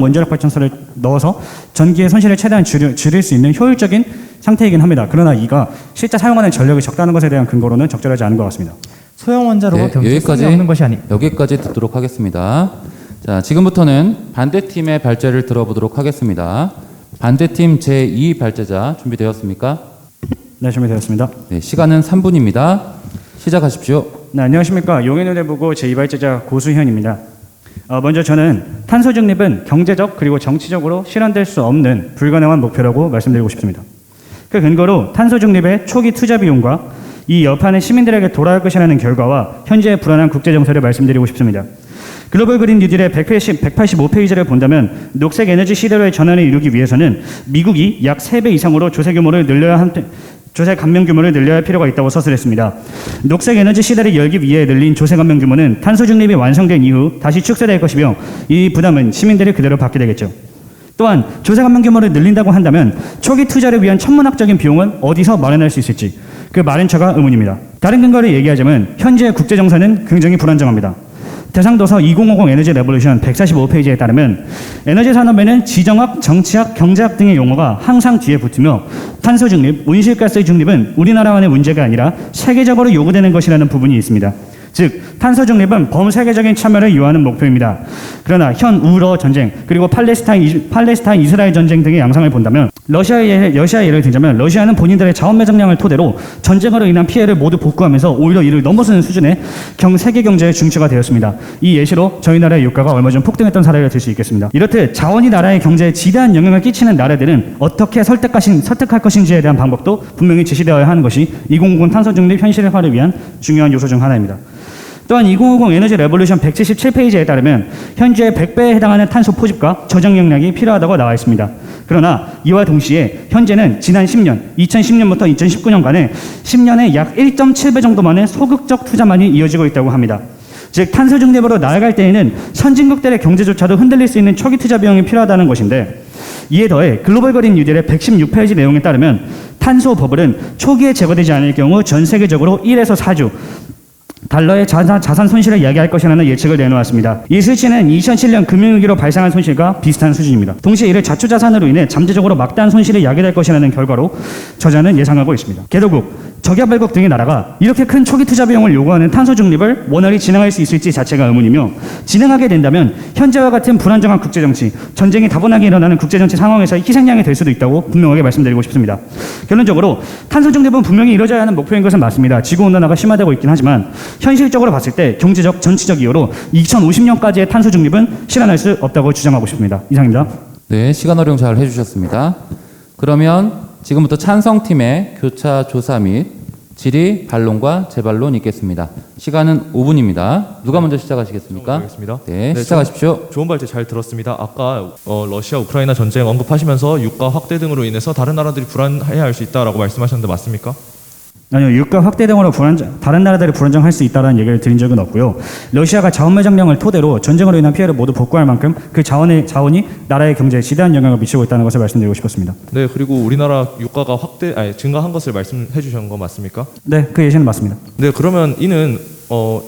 원자력 발전소를 넣어서 전기의 손실을 최대한 줄일 수 있는 효율적인 상태이긴 합니다. 그러나 이가 실제 사용하는 전력이 적다는 것에 대한 근거로는 적절하지 않은 것 같습니다. 소형 원자로가 경제성이 없는 것이 아니. 여기까지 듣도록 하겠습니다. 자, 지금부터는 반대팀의 발제를 들어보도록 하겠습니다. 반대팀 제2 발제자 준비되었습니까? 네, 준비되었습니다. 네, 시간은 3분입니다. 시작하십시오. 네, 안녕하십니까. 용인의대부고 제2발제자 고수현입니다. 먼저 저는 탄소 중립은 경제적 그리고 정치적으로 실현될 수 없는 불가능한 목표라고 말씀드리고 싶습니다. 그 근거로 탄소 중립의 초기 투자 비용과 이 여파는 시민들에게 돌아올 것이라는 결과와 현재의 불안한 국제 정세를 말씀드리고 싶습니다. 글로벌 그린 뉴딜의 185페이지를 본다면 녹색 에너지 시대로의 전환을 이루기 위해서는 미국이 약 3배 이상으로 조세 감면 규모를 늘려야 할 필요가 있다고 서술했습니다. 녹색 에너지 시대를 열기 위해 늘린 조세 감면 규모는 탄소 중립이 완성된 이후 다시 축소될 것이며 이 부담은 시민들이 그대로 받게 되겠죠. 또한 조세 감면 규모를 늘린다고 한다면 초기 투자를 위한 천문학적인 비용은 어디서 마련할 수 있을지 그 마련처가 의문입니다. 다른 근거를 얘기하자면 현재 국제 정세는 굉장히 불안정합니다. 대상도서 2050 에너지 레볼루션 145페이지에 따르면 에너지 산업에는 지정학, 정치학, 경제학 등의 용어가 항상 뒤에 붙으며 탄소 중립, 온실가스 중립은 우리나라만의 문제가 아니라 세계적으로 요구되는 것이라는 부분이 있습니다. 즉 탄소 중립은 범세계적인 참여를 요하는 목표입니다. 그러나 현 우러 전쟁 그리고 팔레스타인 이스라엘 전쟁 등의 양상을 본다면 러시아의 예를 들자면 러시아는 본인들의 자원 매장량을 토대로 전쟁으로 인한 피해를 모두 복구하면서 오히려 이를 넘어서는 수준의 세계 경제의 중추가 되었습니다. 이 예시로 저희 나라의 유가가 얼마 전 폭등했던 사례를 들 수 있겠습니다. 이렇듯 자원이 나라의 경제에 지대한 영향을 끼치는 나라들은 어떻게 설득할 것인지에 대한 방법도 분명히 제시되어야 하는 것이 2050 탄소 중립 현실화를 위한 중요한 요소 중 하나입니다. 또한 2050 에너지 레볼루션 177페이지에 따르면 현재 100배에 해당하는 탄소 포집과 저장 역량이 필요하다고 나와 있습니다. 그러나 이와 동시에 현재는 지난 10년, 2010년부터 2019년간에 10년에 약 1.7배 정도만의 소극적 투자만이 이어지고 있다고 합니다. 즉 탄소 중립으로 나아갈 때에는 선진국들의 경제조차도 흔들릴 수 있는 초기 투자 비용이 필요하다는 것인데 이에 더해 글로벌 그린 뉴딜의 116페이지 내용에 따르면 탄소 버블은 초기에 제거되지 않을 경우 전 세계적으로 1에서 4조 달러의 자산 손실을 이야기할 것이라는 예측을 내놓았습니다. 이 수치는 2007년 금융위기로 발생한 손실과 비슷한 수준입니다. 동시에 이를 자초자산으로 인해 잠재적으로 막대한 손실이 야기될 것이라는 결과로 저자는 예상하고 있습니다. 개도국, 적야별국 등의 나라가 이렇게 큰 초기 투자 비용을 요구하는 탄소 중립을 원활히 진행할 수 있을지 자체가 의문이며 진행하게 된다면 현재와 같은 불안정한 국제정치, 전쟁이 다분하게 일어나는 국제정치 상황에서 희생양이 될 수도 있다고 분명하게 말씀드리고 싶습니다. 결론적으로 탄소 중립은 분명히 이루어져야 하는 목표인 것은 맞습니다. 지구온난화가 심화되고 있긴 하지만 현실적으로 봤을 때 경제적, 정치적 이유로 2050년까지의 탄소 중립은 실현할 수 없다고 주장하고 싶습니다. 이상입니다. 네, 시간 활용 잘 해주셨습니다. 그러면 지금부터 찬성팀의 교차 조사 및 질의, 반론과 재반론 있겠습니다. 시간은 5분입니다. 누가 먼저 시작하시겠습니까? 알겠습니다. 네, 시작하십시오. 좋은 발제 잘 들었습니다. 아까 러시아 우크라이나 전쟁 언급하시면서 유가 확대 등으로 인해서 다른 나라들이 불안해할 수 있다라고 말씀하셨는데 맞습니까? 아니요, 유가 확대 등으로 다른 나라들이 불안정할 수 있다는 얘기를 드린 적은 없고요. 러시아가 자원 매장량을 토대로 전쟁으로 인한 피해를 모두 복구할 만큼 그 자원이 나라의 경제에 지대한 영향을 미치고 있다는 것을 말씀드리고 싶었습니다. 네, 그리고 우리나라 유가가 증가한 것을 말씀해 주신 거 맞습니까? 네, 그 예시는 맞습니다. 네, 그러면 이는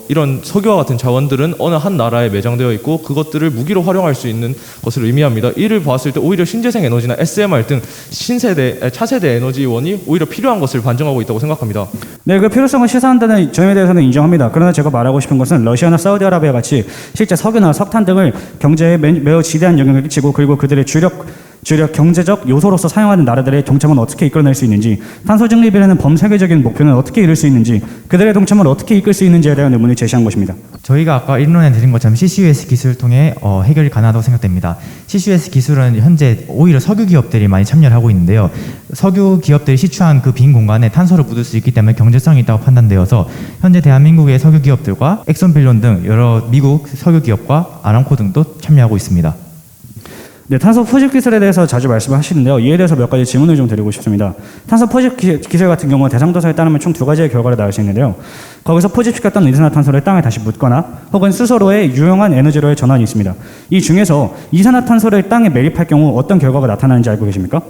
이런 석유와 같은 자원들은 어느 한 나라에 매장되어 있고 그것들을 무기로 활용할 수 있는 것을 의미합니다. 이를 봤을 때 오히려 신재생 에너지나 SMR 등 차세대 에너지원이 오히려 필요한 것을 반증하고 있다고 생각합니다. 네, 그 필요성을 시사한다는 점에 대해서는 인정합니다. 그러나 제가 말하고 싶은 것은 러시아나 사우디아라비아 같이 실제 석유나 석탄 등을 경제에 매우 지대한 영향을 끼치고 그리고 그들의 주력 경제적 요소로서 사용하는 나라들의 동참은 어떻게 이끌어낼 수 있는지, 탄소 중립이라는 범세계적인 목표는 어떻게 이룰 수 있는지, 그들의 동참을 어떻게 이끌 수 있는지에 대한 의문을 제시한 것입니다. 저희가 아까 이론에 드린 것처럼 CCUS 기술을 통해 해결이 가능하다고 생각됩니다. CCUS 기술은 현재 오히려 석유 기업들이 많이 참여를 하고 있는데요. 석유 기업들이 시추한 그 빈 공간에 탄소를 묻을 수 있기 때문에 경제성이 있다고 판단되어서 현재 대한민국의 석유 기업들과 엑손필론 등 여러 미국 석유 기업과 아람코 등도 참여하고 있습니다. 네, 탄소 포집 기술에 대해서 자주 말씀하시는데요. 이에 대해서 몇 가지 질문을 좀 드리고 싶습니다. 탄소 포집 기술 같은 경우는 대상조사에 따르면 총 2가지의 결과를 나올 수 있는데요. 거기서 포집시켰던 이산화탄소를 땅에 다시 묻거나 혹은 수소로의 유용한 에너지로의 전환이 있습니다. 이 중에서 이산화탄소를 땅에 매립할 경우 어떤 결과가 나타나는지 알고 계십니까?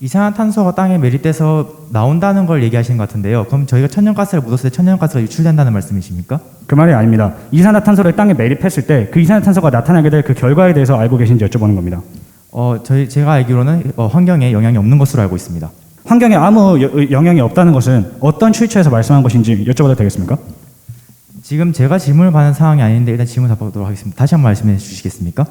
이산화탄소가 땅에 매립돼서 나온다는 걸 얘기하시는 것 같은데요. 그럼 저희가 천연가스를 묻었을 때 천연가스가 유출된다는 말씀이십니까? 그 말이 아닙니다. 이산화탄소를 땅에 매립했을 때 그 이산화탄소가 나타나게 될 그 결과에 대해서 알고 계신지 여쭤보는 겁니다. 제가 알기로는 환경에 영향이 없는 것으로 알고 있습니다. 환경에 아무 영향이 없다는 것은 어떤 출처에서 말씀한 것인지 여쭤봐도 되겠습니까? 지금 제가 질문을 받는 상황이 아닌데 일단 질문 답하도록 하겠습니다. 다시 한번 말씀해 주시겠습니까?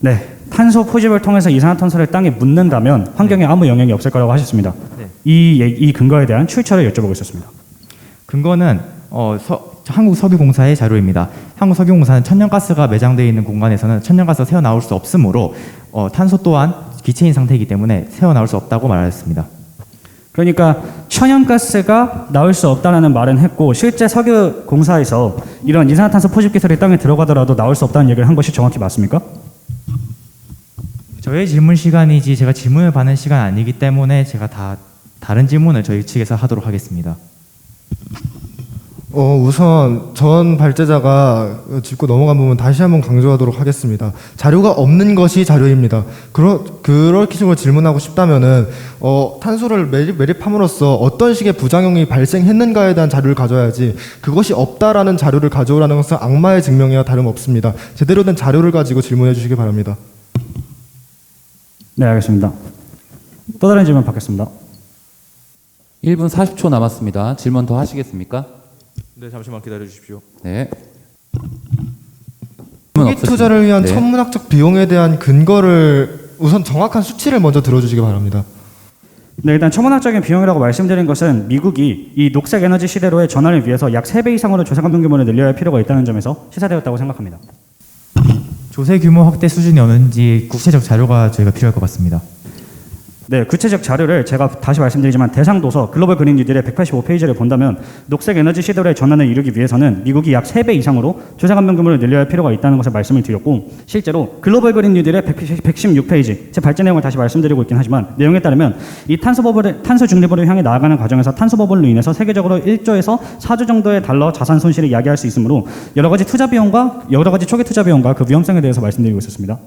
네, 탄소 포집을 통해서 이산화탄소를 땅에 묻는다면 환경에 아무 영향이 없을 거라고 하셨습니다. 네. 이 근거에 대한 출처를 여쭤보고 있었습니다. 근거는 한국석유공사의 자료입니다. 한국석유공사는 천연가스가 매장되어 있는 공간에서는 천연가스가 새어나올 수 없으므로 탄소 또한 기체인 상태이기 때문에 새어나올 수 없다고 말했습니다. 그러니까 천연가스가 나올 수 없다는 말은 했고 실제 석유공사에서 이런 이산화탄소 포집 기술이 땅에 들어가더라도 나올 수 없다는 얘기를 한 것이 정확히 맞습니까? 저의 질문 시간이지 제가 질문을 받는 시간 아니기 때문에 제가 다른 질문을 저희 측에서 하도록 하겠습니다. 우선 전 발제자가 짚고 넘어간 부분 다시 한번 강조하도록 하겠습니다. 자료가 없는 것이 자료입니다. 그렇게 식으로 질문하고 싶다면은 탄소를 매립함으로써 어떤 식의 부작용이 발생했는가에 대한 자료를 가져야지 그것이 없다라는 자료를 가져오라는 것은 악마의 증명이와 다름없습니다. 제대로 된 자료를 가지고 질문해 주시기 바랍니다. 네, 알겠습니다. 또 다른 질문 받겠습니다. 1분 40초 남았습니다. 질문 더 하시겠습니까? 네, 잠시만 기다려 주십시오. 네. 투기 투자를 위한 네. 천문학적 비용에 대한 근거를 우선 정확한 수치를 먼저 들어주시기 바랍니다. 네, 일단 천문학적인 비용이라고 말씀드린 것은 미국이 이 녹색 에너지 시대로의 전환을 위해서 약 3배 이상으로 조세 감독 규모를 늘려야 할 필요가 있다는 점에서 시사되었다고 생각합니다. 조세 규모 확대 수준이 어느인지 구체적 자료가 저희가 필요할 것 같습니다. 네, 구체적 자료를 제가 다시 말씀드리지만 대상 도서 글로벌 그린 뉴딜의 185페이지를 본다면 녹색 에너지 시대로의 전환을 이루기 위해서는 미국이 약 3배 이상으로 조세 감독 규모를 늘려야 할 필요가 있다는 것을 말씀을 드렸고 실제로 글로벌 그린 뉴딜의 116페이지 제 발제 내용을 다시 말씀드리고 있긴 하지만 내용에 따르면 이 탄소 중립으로 향해 나아가는 과정에서 탄소 버블로 인해서 세계적으로 1조에서 4조 정도의 달러 자산 손실을 야기할 수 있으므로 여러 가지 초기 투자 비용과 그 위험성에 대해서 말씀드리고 있었습니다.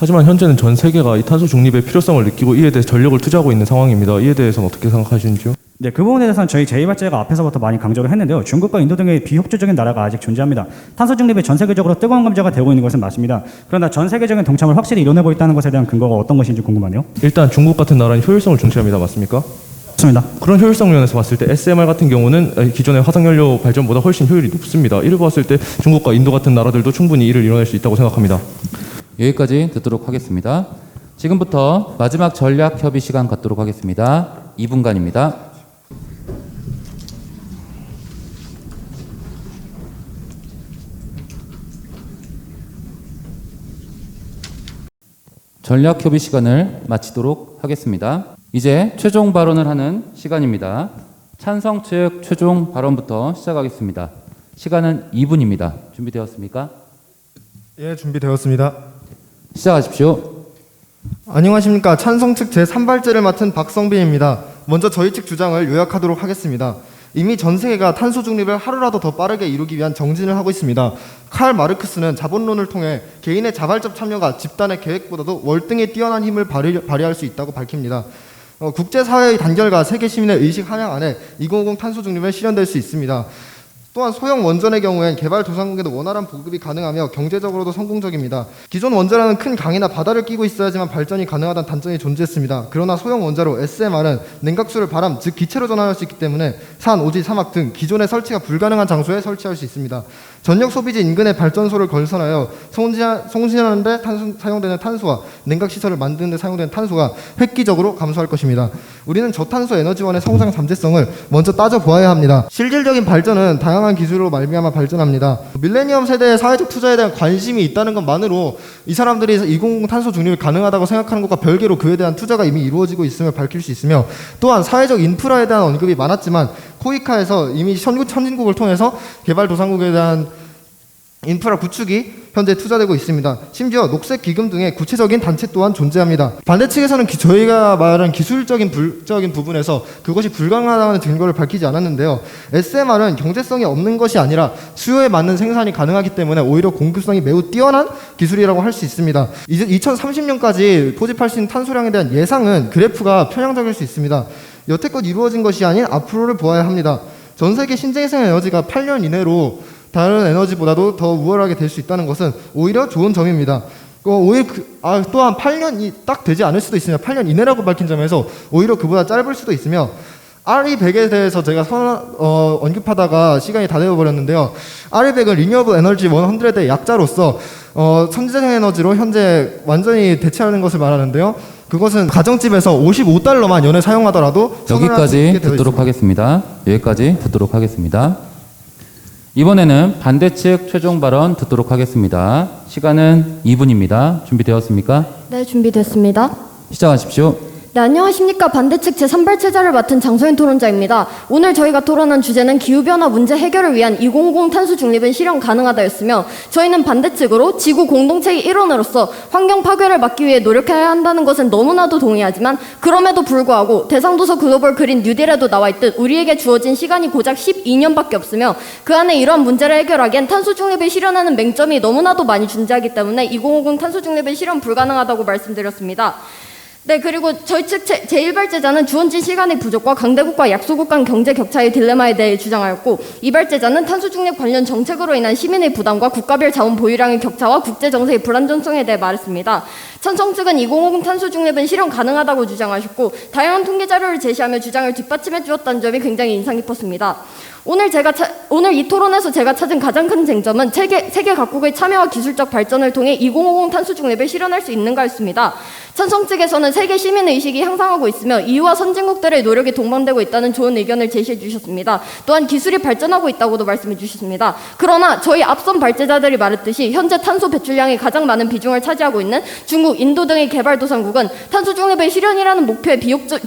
하지만 현재는 전 세계가 이 탄소 중립의 필요성을 느끼고 이에 대해 전력을 투자하고 있는 상황입니다. 이에 대해서는 어떻게 생각하시는지요? 네, 그 부분에 대해서는 저희 제2발제가 앞에서부터 많이 강조를 했는데요. 중국과 인도 등의 비협조적인 나라가 아직 존재합니다. 탄소 중립이 전 세계적으로 뜨거운 감자가 되고 있는 것은 맞습니다. 그러나 전 세계적인 동참을 확실히 이뤄내고 있다는 것에 대한 근거가 어떤 것인지 궁금하네요. 일단 중국 같은 나라는 효율성을 중시합니다. 맞습니까? 맞습니다. 그런 효율성 면에서 봤을 때 SMR 같은 경우는 기존의 화석연료 발전보다 훨씬 효율이 높습니다. 이를 봤을 때 중국과 인도 같은 나라들도 충분히 이를 이뤄낼 수 있다고 생각합니다. 여기까지 듣도록 하겠습니다. 지금부터 마지막 전략 협의 시간 갖도록 하겠습니다. 2분간입니다. 전략 협의 시간을 마치도록 하겠습니다. 이제 최종 발언을 하는 시간입니다. 찬성 측 최종 발언부터 시작하겠습니다. 시간은 2분입니다. 준비되었습니까? 예, 준비되었습니다. 시작하십시오. 안녕하십니까. 찬성 측 제3발제를 맡은 박성빈입니다. 먼저 저희 측 주장을 요약하도록 하겠습니다. 이미 전 세계가 탄소 중립을 하루라도 더 빠르게 이루기 위한 정진을 하고 있습니다. 칼 마르크스는 자본론을 통해 개인의 자발적 참여가 집단의 계획보다도 월등히 뛰어난 힘을 발휘할 수 있다고 밝힙니다. 국제사회의 단결과 세계 시민의 의식 함양 안에 2050 탄소 중립은 실현될 수 있습니다. 또한 소형 원전의 경우엔 개발도상국에도 원활한 보급이 가능하며 경제적으로도 성공적입니다. 기존 원자로는 큰 강이나 바다를 끼고 있어야지만 발전이 가능하다는 단점이 존재했습니다. 그러나 소형 원자로 SMR은 냉각수를 바람, 즉 기체로 전환할 수 있기 때문에 산, 오지, 사막 등 기존의 설치가 불가능한 장소에 설치할 수 있습니다. 전력 소비지 인근의 발전소를 건설하여 송신하는 데 사용되는 탄소와 냉각시설을 만드는 데 사용되는 탄소가 획기적으로 감소할 것입니다. 우리는 저탄소 에너지원의 성장 잠재성을 먼저 따져보아야 합니다. 실질적인 발전은 다양한 기술로 말미암아 발전합니다. 밀레니엄 세대의 사회적 투자에 대한 관심이 있다는 것만으로 이 사람들이 2050 탄소 중립이 가능하다고 생각하는 것과 별개로 그에 대한 투자가 이미 이루어지고 있음을 밝힐 수 있으며, 또한 사회적 인프라에 대한 언급이 많았지만 코이카에서 이미 선진국을 통해서 개발도상국에 대한 인프라 구축이 현재 투자되고 있습니다. 심지어 녹색 기금 등의 구체적인 단체 또한 존재합니다. 반대 측에서는 저희가 말한 기술적인 부분에서 그것이 불가능하다는 증거를 밝히지 않았는데요. SMR은 경제성이 없는 것이 아니라 수요에 맞는 생산이 가능하기 때문에 오히려 공급성이 매우 뛰어난 기술이라고 할 수 있습니다. 이제 2030년까지 포집할 수 있는 탄소량에 대한 예상은 그래프가 편향적일 수 있습니다. 여태껏 이루어진 것이 아닌 앞으로를 보아야 합니다. 전 세계 신재생 에너지가 8년 이내로 다른 에너지보다도 더 우월하게 될 수 있다는 것은 오히려 좋은 점입니다. 또한 8년이 딱 되지 않을 수도 있으며 8년 이내라고 밝힌 점에서 오히려 그보다 짧을 수도 있으며, RE100에 대해서 제가 언급하다가 시간이 다 되어버렸는데요. RE100은 리뉴어블 에너지 100의 약자로서 선재생 에너지로 현재 완전히 대체하는 것을 말하는데요. 그것은 가정집에서 $55만 연에 사용하더라도 여기까지 듣도록 하겠습니다. 여기까지 듣도록 하겠습니다. 이번에는 반대 측 최종 발언 듣도록 하겠습니다. 시간은 2분입니다. 준비되었습니까? 네, 준비됐습니다. 시작하십시오. 네, 안녕하십니까. 반대측 제3발제자를 맡은 장소연 토론자입니다. 오늘 저희가 토론한 주제는 기후변화 문제 해결을 위한 2050 탄소 중립은 실현 가능하다였으며, 저희는 반대측으로 지구 공동체의 일원으로서 환경 파괴를 막기 위해 노력해야 한다는 것은 너무나도 동의하지만, 그럼에도 불구하고 대상도서 글로벌 그린 뉴딜에도 나와있듯 우리에게 주어진 시간이 고작 12년밖에 없으며, 그 안에 이러한 문제를 해결하기엔 탄소 중립을 실현하는 맹점이 너무나도 많이 존재하기 때문에 2050 탄소 중립은 실현 불가능하다고 말씀드렸습니다. 네, 그리고 저희 측 제1발제자는 주어진 시간의 부족과 강대국과 약소국 간 경제 격차의 딜레마에 대해 주장하였고, 2발제자는 탄소 중립 관련 정책으로 인한 시민의 부담과 국가별 자원 보유량의 격차와 국제 정세의 불안정성에 대해 말했습니다. 찬성 측은 2050 탄소 중립은 실현 가능하다고 주장하셨고, 다양한 통계 자료를 제시하며 주장을 뒷받침해 주었다는 점이 굉장히 인상 깊었습니다. 오늘 이 토론에서 제가 찾은 가장 큰 쟁점은 세계 각국의 참여와 기술적 발전을 통해 2050 탄소 중립을 실현할 수 있는가였습니다. 찬성 측에서는 세계 시민 의식이 향상하고 있으며 EU와 선진국들의 노력이 동반되고 있다는 좋은 의견을 제시해 주셨습니다. 또한 기술이 발전하고 있다고도 말씀해 주셨습니다. 그러나 저희 앞선 발제자들이 말했듯이 현재 탄소 배출량이 가장 많은 비중을 차지하고 있는 중국, 인도 등의 개발도상국은 탄소 중립의 실현이라는 목표에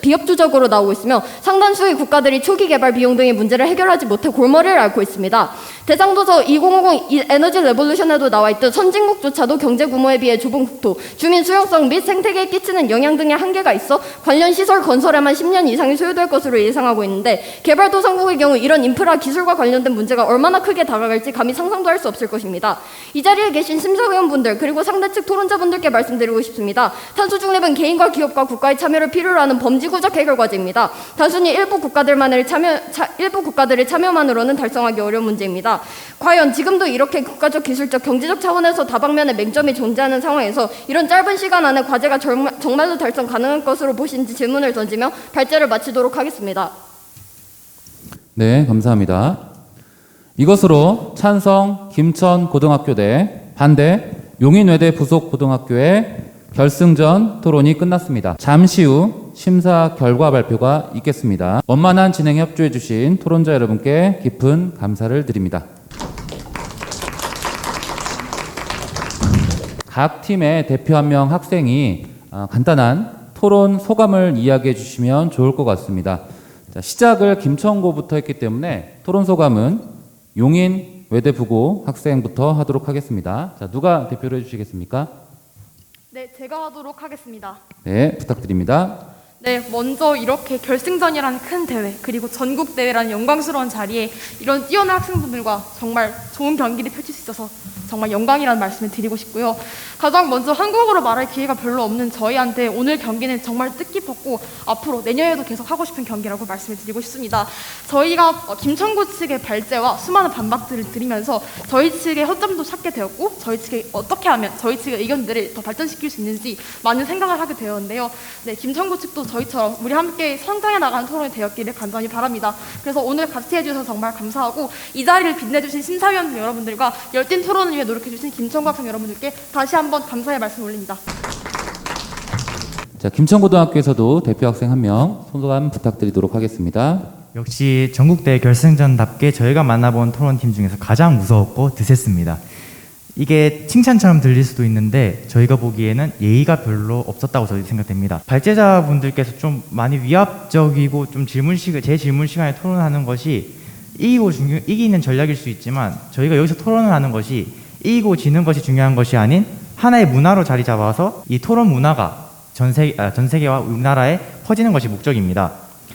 비협조적으로 나오고 있으며, 상당수의 국가들이 초기 개발 비용 등의 문제를 해결하지 못해 골머리를 앓고 있습니다. 대상도서 2050 에너지 레볼루션에도 나와있듯 선진국조차도 경제 규모에 비해 좁은 국토, 주민 수용성 및 생태계에 끼치는 영향 등의 한계가 있어 관련 시설 건설에만 10년 이상이 소요될 것으로 예상하고 있는데, 개발도상국의 경우 이런 인프라 기술과 관련된 문제가 얼마나 크게 다가갈지 감히 상상도 할 수 없을 것입니다. 이 자리에 계신 심사위원분들 그리고 상대측 토론자분들께 말씀드리고 싶습니다. 탄소 중립은 개인과 기업과 국가의 참여를 필요로 하는 범지구적 해결 과제입니다. 단순히 일부 국가들의 참여만으로는 달성하기 어려운 문제입니다. 과연 지금도 이렇게 국가적, 기술적, 경제적 차원에서 다방면의 맹점이 존재하는 상황에서 이런 짧은 시간 안에 과제가 정말로 달성 가능한 것으로 보시는지 질문을 던지며 발제를 마치도록 하겠습니다. 네, 감사합니다. 이것으로 찬성 김천 고등학교 대 반대 용인외대 부속 고등학교의 결승전 토론이 끝났습니다. 잠시 후 심사 결과 발표가 있겠습니다. 원만한 진행에 협조해 주신 토론자 여러분께 깊은 감사를 드립니다. 각 팀의 대표 한 명 학생이 간단한 토론 소감을 이야기해 주시면 좋을 것 같습니다. 자, 시작을 김천고부터 했기 때문에 토론 소감은 용인 외대 부고 학생부터 하도록 하겠습니다. 자, 누가 대표를 해주시겠습니까? 네, 제가 하도록 하겠습니다. 네, 부탁드립니다. 네, 먼저 이렇게 결승전이라는 큰 대회, 그리고 전국 대회라는 영광스러운 자리에 이런 뛰어난 학생분들과 정말 좋은 경기를 펼칠 수 있어서 정말 영광이라는 말씀을 드리고 싶고요. 가장 먼저 한국어로 말할 기회가 별로 없는 저희한테 오늘 경기는 정말 뜻깊었고 앞으로 내년에도 계속 하고 싶은 경기라고 말씀을 드리고 싶습니다. 저희가 김천구 측의 발제와 수많은 반박들을 드리면서 저희 측의 허점도 찾게 되었고 저희 측에 어떻게 하면 저희 측의 의견들을 더 발전시킬 수 있는지 많은 생각을 하게 되었는데요. 네, 김천구 측도 저희처럼 우리 함께 성장해 나가는 토론이 되었기를 간절히 바랍니다. 그래서 오늘 같이 해주셔서 정말 감사하고 이 자리를 빛내주신 심사위원 여러분들과 열띤 토론을 위해 노력해주신 김천구 학생 여러분들께 다시 한번 감사의 말씀 올립니다. 자, 김천고등학교에서도 대표 학생 한 명 소감 부탁드리도록 하겠습니다. 역시 전국대회 결승전답게 저희가 만나본 토론팀 중에서 가장 무서웠고 드셌습니다. 이게 칭찬처럼 들릴 수도 있는데 저희가 보기에는 예의가 별로 없었다고 저희 생각됩니다. 발제자분들께서 좀 많이 위압적이고 좀 제 질문 시간에 토론하는 것이 이기는 전략일 수 있지만 저희가 여기서 토론을 하는 것이 이기고 지는 것이 중요한 것이 아닌 하나의 문화로 자리 잡아서 이 토론 문화가 전 세계와 우리나라에 퍼지는 것이 목적입니다.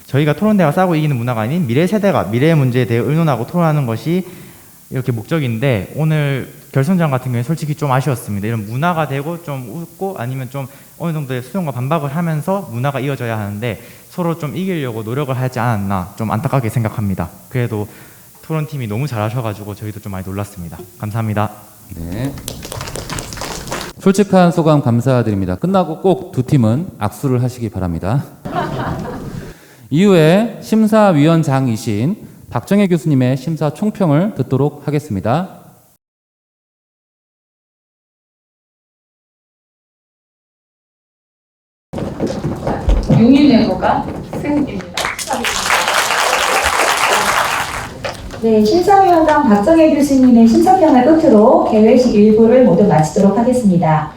저희가 토론대회가 싸고 이기는 문화가 아닌 미래 세대가 미래의 문제에 대해 의논하고 토론하는 것이 이렇게 목적인데 오늘 결승전 같은 경우에 솔직히 좀 아쉬웠습니다. 이런 문화가 되고 좀 웃고 아니면 좀 어느 정도의 수용과 반박을 하면서 문화가 이어져야 하는데 서로 좀 이기려고 노력을 하지 않았나 좀 안타깝게 생각합니다. 그래도 토론팀이 너무 잘하셔가지고 저희도 좀 많이 놀랐습니다. 감사합니다. 네. 솔직한 소감 감사드립니다. 끝나고 꼭 두 팀은 악수를 하시기 바랍니다. 이후에 심사위원장이신 박정혜 교수님의 심사 총평을 듣도록 하겠습니다. 용인외고가 승입니다. 네, 심사위원장 박정혜 교수님의 심사평을 끝으로 개회식 일부를 모두 마치도록 하겠습니다.